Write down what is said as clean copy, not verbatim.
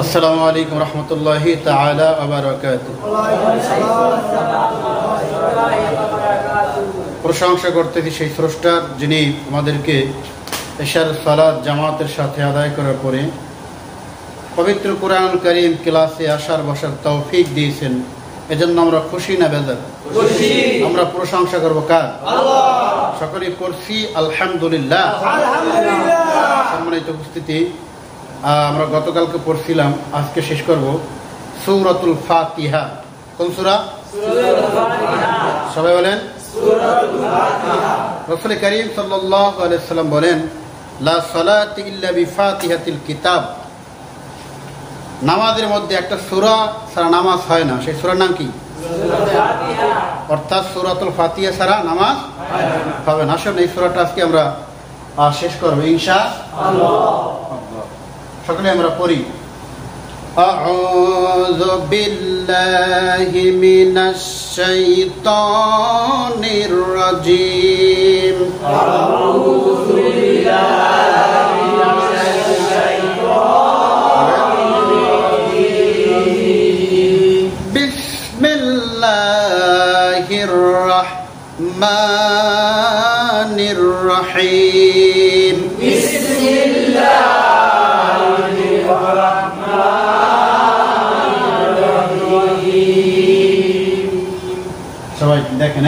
আসসালামু আলাইকুম রহমতুল্লাহি তাআলা ওয়া বারাকাতুহু। প্রশংসা করতেছি সেই স্রষ্টার, যিনি আমাদেরকে এশার সালাত জামাতের সাথে আদায় করার পরে পবিত্র কুরআনুল কারীম ক্লাসে আসার বসার তৌফিক দিয়েছেন। এজন্য আমরা খুশি না বেজার? খুশি। আমরা প্রশংসা করব কার? আল্লাহ। সকলেই পড়ছি আলহামদুলিল্লাহ। আলহামদুলিল্লাহ। সম্মানিত উপস্থিতি, আমরা গতকালকে পড়ছিলাম, আজকে শেষ করব সূরাতুল ফাতিহা। কোন সূরা? সূরাতুল ফাতিহা। সবাই বলেন সূরাতুল ফাতিহা। রাসূল কারীম সাল্লাল্লাহু আলাইহি ওয়াসাল্লাম বলেন, লা সালাতা ইল্লা বিফাতিহাতিল কিতাব। নামাজের মধ্যে একটা সূরা ছাড়া নামাজ হয় না। সেই সূরার নাম কি? সূরাতুল ফাতিহা। অর্থাৎ সূরাতুল ফাতিহা ছাড়া নামাজ হবে না। আসলে এই সূরাটা আজকে আমরা শেষ করব ইনশাআল্লাহ। সকলে আমরা পড়ি। আউযু বিল্লাহি মিনাশ শাইতানির রাজীম। আউযু বিল্লাহি মিনাশ শাইতানির রাজীম। বিসমিল্লাহির রাহমানির রাহিম। বিসমিল্লাহ সবাই দেখেন,